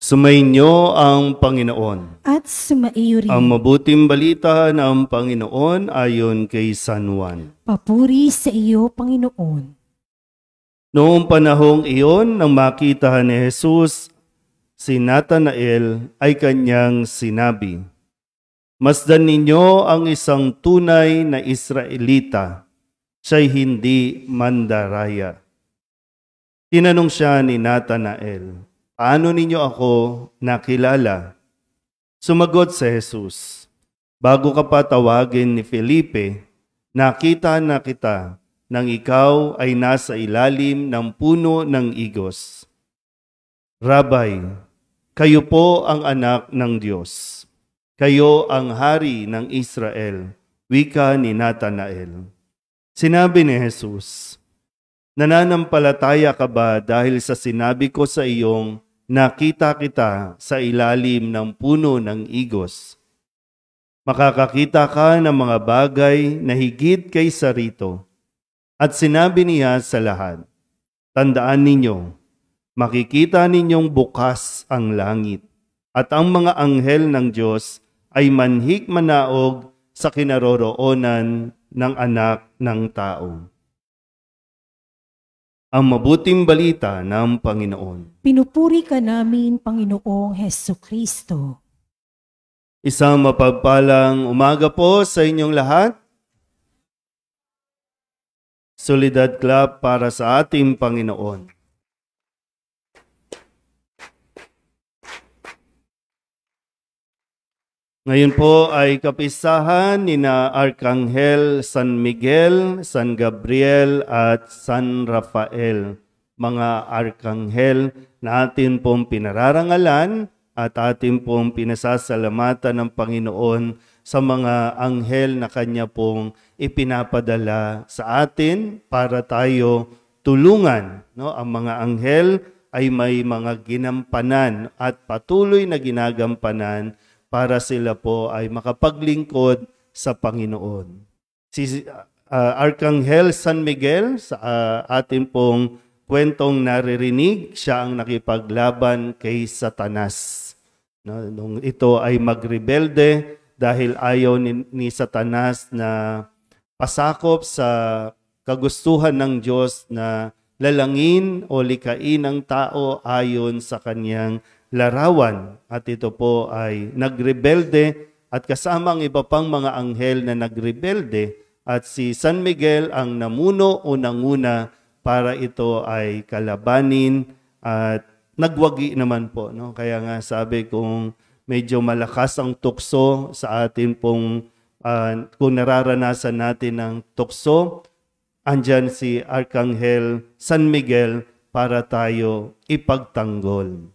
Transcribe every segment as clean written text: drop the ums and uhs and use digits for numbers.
Sumainyo ang Panginoon. At sumaiyo rin. Ang mabuting balita ng Panginoon ayon kay San Juan. Papuri sa iyo, Panginoon. Noong panahong iyon, nang makita ni Jesus si Natanael, ay kanyang sinabi, "Masdan ninyo ang isang tunay na Israelita, siya'y hindi mandaraya." Tinanong siya ni Natanael, "Paano ninyo ako nakilala?" Sumagot si Jesus, "Bago ka pa tawagin ni Felipe, nakita na kita nang ikaw ay nasa ilalim ng puno ng igos." "Rabay, kayo po ang anak ng Diyos. Kayo ang hari ng Israel," wika ni Natanael. Sinabi ni Jesus, "Nananampalataya ka ba dahil sa sinabi ko sa iyong nakita kita sa ilalim ng puno ng igos? Makakakita ka ng mga bagay na higit kaysa rito." At sinabi niya sa lahat, "Tandaan ninyo, makikita ninyong bukas ang langit, at ang mga anghel ng Diyos ay manhik manaog sa kinaroroonan ng anak ng tao." Ang mabuting balita ng Panginoon. Pinupuri ka namin, Panginoong Hesukristo. Isang mapagpalang umaga po sa inyong lahat. Solidad clap para sa ating Panginoon. Ngayon po ay kapistahan nina Arkanghel San Miguel, San Gabriel at San Rafael. Mga Arkanghel na atin pong pinararangalan at atin pong pinasasalamatan ng Panginoon sa mga anghel na Kanya pong ipinapadala sa atin para tayo tulungan. No? Ang mga anghel ay may mga ginampanan at patuloy na ginagampanan para sila po ay makapaglingkod sa Panginoon. Si Arkanghel San Miguel, sa atin pong kwentong naririnig, siya ang nakipaglaban kay Satanas. No? Nung ito ay magrebelde dahil ayaw ni Satanas na pasakop sa kagustuhan ng Diyos na lalangin o likain ang tao ayon sa kanyang larawan. At ito po ay nagrebelde at kasama ang iba pang mga anghel na nagrebelde at si San Miguel ang namuno unang-una para ito ay kalabanin at nagwagi naman po. No? Kaya nga sabi kung medyo malakas ang tukso sa atin pong kung nararanasan natin ng tukso, andyan si Arkanghel San Miguel para tayo ipagtanggol.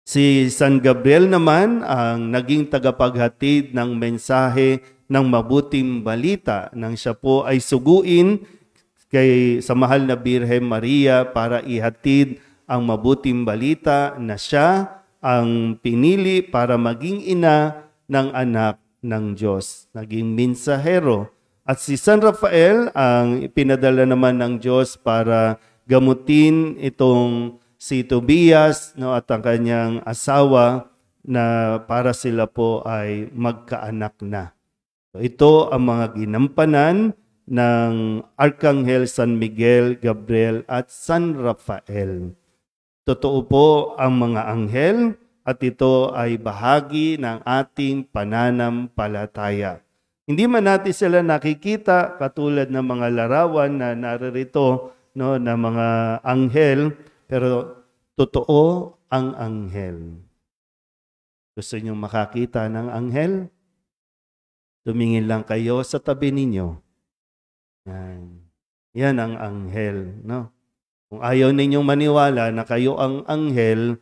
Si San Gabriel naman ang naging tagapaghatid ng mensahe ng mabuting balita nang siya po ay suguin sa mahal na Birhen Maria para ihatid ang mabuting balita na siya ang pinili para maging ina ng anak ng Diyos. Naging mensahero. At si San Rafael ang pinadala naman ng Diyos para gamutin itong si Tobias, no, at ang kanyang asawa na para sila po ay magkaanak na. So, ito ang mga ginampanan ng Arkanghel San Miguel, Gabriel at San Rafael. Totoo po ang mga anghel at ito ay bahagi ng ating pananampalataya. Hindi man natin sila nakikita katulad ng mga larawan na naririto, no, na mga anghel, pero totoo ang anghel. Gusto niyo makakita ng anghel? Tumingin lang kayo sa tabi ninyo. Yan ang anghel, no? Kung ayaw ninyong maniwala na kayo ang anghel,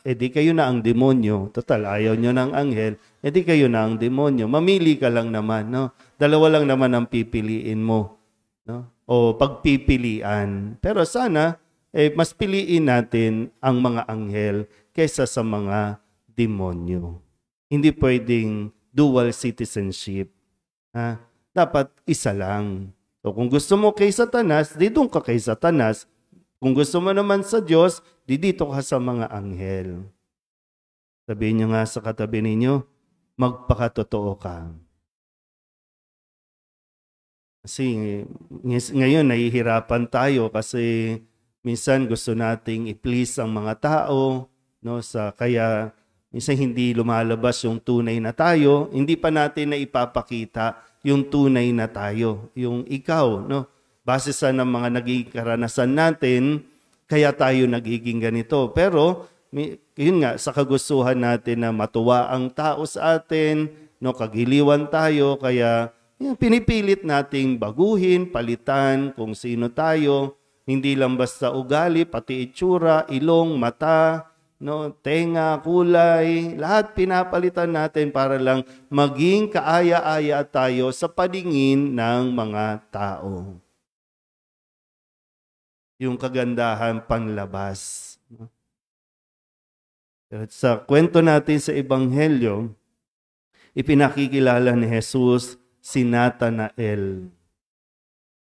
edi kayo na ang demonyo. Total, ayaw nyo ng anghel, edi kayo na ang demonyo. Mamili ka lang naman, no? Dalawa lang naman ang pipiliin mo, no? O pagpipilian. Pero sana, mas piliin natin ang mga anghel kaysa sa mga demonyo. Hindi pwedeng dual citizenship. Ha? Dapat isa lang. So kung gusto mo kay Satanas, di doon ka kay Satanas. Kung gusto mo naman sa Diyos, di dito ka sa mga anghel. Sabihin nyo nga sa katabi ninyo, magpakatotoo ka. Kasi ngayon nahihirapan tayo kasi minsan gusto nating i-please ang mga tao, no? Kaya minsan hindi lumalabas yung tunay na tayo, hindi pa natin na ipapakita yung tunay na tayo, yung ikaw, no? Base sa ng mga naging karanasan natin, kaya tayo nagiging ganito. Pero yun nga, sa kagustuhan natin na matuwa ang tao sa atin, no, kagiliwan tayo, kaya pinipilit nating baguhin, palitan kung sino tayo, hindi lang basta ugali, pati itsura, ilong, mata, no, tenga, kulay, lahat pinapalitan natin para lang maging kaaya-aya tayo sa paningin ng mga tao. Yung kagandahan panlabas. At sa kwento natin sa Ebanghelyo, ipinakikilala ni Jesus si Natanael.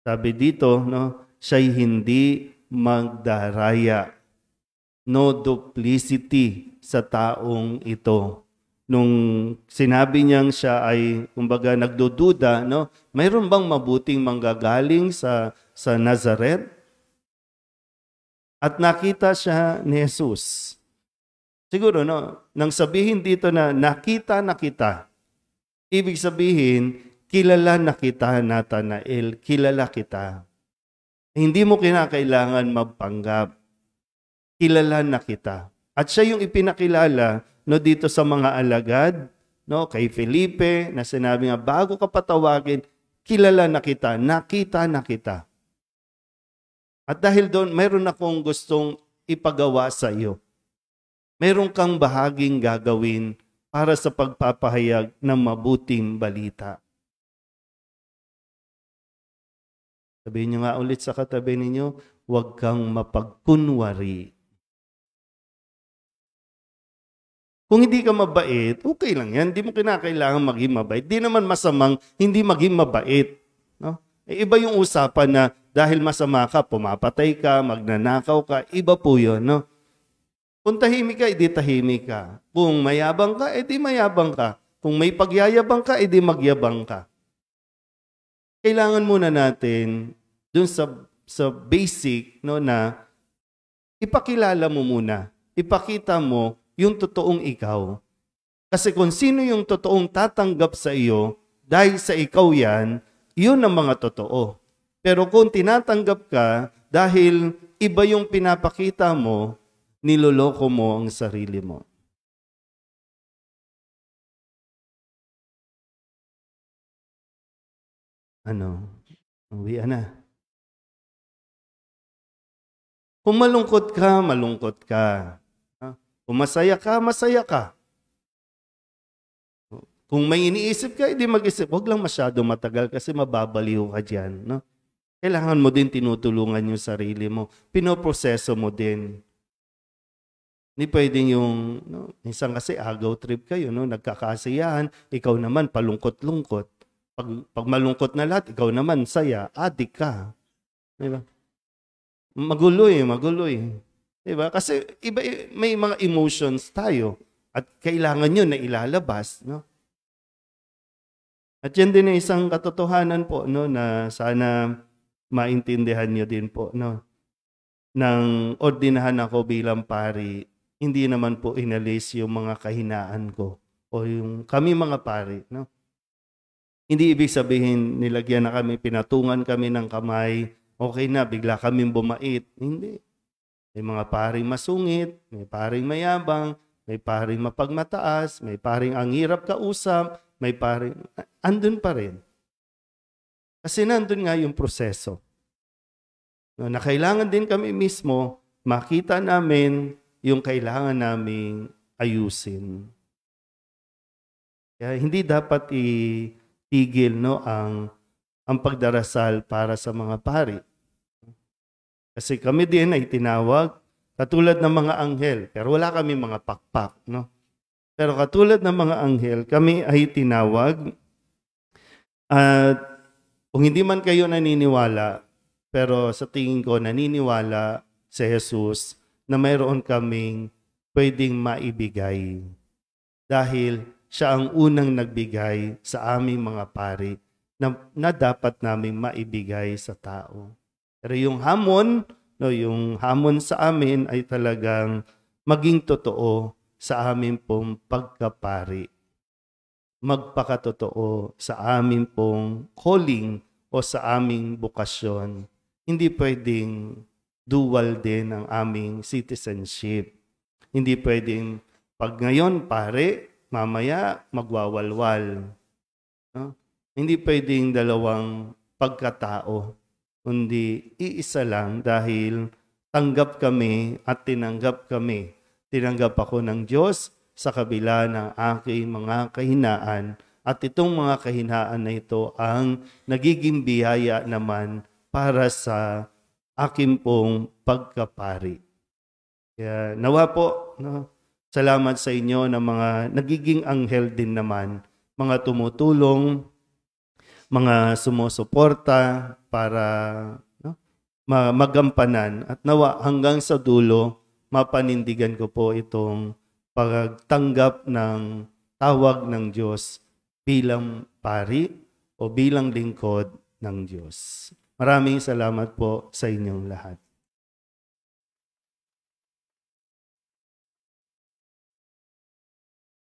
Sabi dito, no, siya'y hindi magdaraya. No duplicity sa taong ito. Nung sinabi niyang siya ay, kumbaga, nagdududa, no, mayroon bang mabuting manggagaling sa Nazareth? At nakita siya ni Jesus. Siguro, no, nang sabihin dito na nakita na kita, ibig sabihin, kilala na kita, Natanael, kilala kita. Hindi mo kinakailangan magpanggap. Kilala na kita. At siya yung ipinakilala, no, dito sa mga alagad, no, kay Felipe, na sinabi nga, bago ka patawagin, kilala na kita, nakita na kita. At dahil doon, mayroon akong gustong ipagawa sa iyo. Mayroon kang bahaging gagawin para sa pagpapahayag ng mabuting balita. Sabihin niyo nga ulit sa katabi ninyo, huwag kang mapagkunwari. Kung hindi ka mabait, okay lang yan. Hindi mo kinakailangan maging mabait. Di naman masamang hindi maging mabait. No? Iba yung usapan na dahil masama ka, pumapatay ka, magnanakaw ka, iba po yun. No? Kung tahimik ka, edi tahimik ka. Kung mayabang ka, edi mayabang ka. Kung may pagyayabang ka, edi magyabang ka. Kailangan muna natin dun sa basic, no, na ipakilala mo muna. Ipakita mo yung totoong ikaw. Kasi kung sino yung totoong tatanggap sa iyo, dahil sa ikaw yan, yun ang mga totoo. Pero kung tinatanggap ka dahil iba yung pinapakita mo, niloloko mo ang sarili mo. Uwian na. Kung malungkot ka, malungkot ka. Kung masaya ka, masaya ka. Kung may iniisip ka, hindi mag-isip. Huwag lang masyado matagal kasi mababaliw ka dyan. No? Kailangan mo din tinutulungan yung sarili mo. Pinoproseso mo din. Hindi pwedeng yung, no, minsan kasi agaw trip kayo, no? Nagkakasiyahan, ikaw naman palungkot-lungkot. Pag malungkot na lahat, ikaw naman saya, adik ka. Diba? Maguloy. Diba? Kasi iba, may mga emotions tayo at kailangan nyo na ilalabas. No? At yan din ay isang katotohanan po, no, na sana maintindihan nyo din po. No? Nang ordinahan ako bilang pari, hindi naman po inalis yung mga kahinaan ko o yung kami mga pari. No? Hindi ibig sabihin nilagyan na kami, pinatungan kami ng kamay, okay na, bigla kaming bumait. Hindi. May mga paring masungit, may paring mayabang, may paring mapagmataas, may paring ang hirap kausap, may paring, andun pa rin. Kasi nandun nga yung proseso. No, na kailangan din kami mismo makita namin yung kailangan naming ayusin. Kaya hindi dapat itigil, no, ang pagdarasal para sa mga pari. Kasi kami din ay tinawag katulad ng mga anghel, pero wala kami mga pakpak, no? Pero katulad ng mga anghel, kami ay tinawag at kung hindi man kayo naniniwala, pero sa tingin ko naniniwala si Jesus na mayroon kaming pwedeng maibigay. dahil siya ang unang nagbigay sa aming mga pari na dapat naming maibigay sa tao. Pero yung hamon, no, yung hamon sa amin ay talagang maging totoo sa amin pong pagkapari. Magpakatotoo sa amin pong calling o sa aming bukasyon. Hindi pwedeng dual din ang aming citizenship. Hindi pwedeng pag ngayon pare, mamaya magwawalwal. No? Hindi pwedeng dalawang pagkatao, kundi iisa lang dahil tanggap kami at tinanggap kami. Tinanggap ako ng Diyos sa kabila ng aking mga kahinaan at itong mga kahinaan na ito ang nagiging biyaya naman para sa aking pong pagkapari. Kaya nawa po, no? Salamat sa inyo na mga nagiging anghel din naman, mga tumutulong, mga sumusuporta para magampanan at nawa hanggang sa dulo mapanindigan ko po itong pagtanggap ng tawag ng Diyos bilang pari o bilang lingkod ng Diyos. Maraming salamat po sa inyong lahat.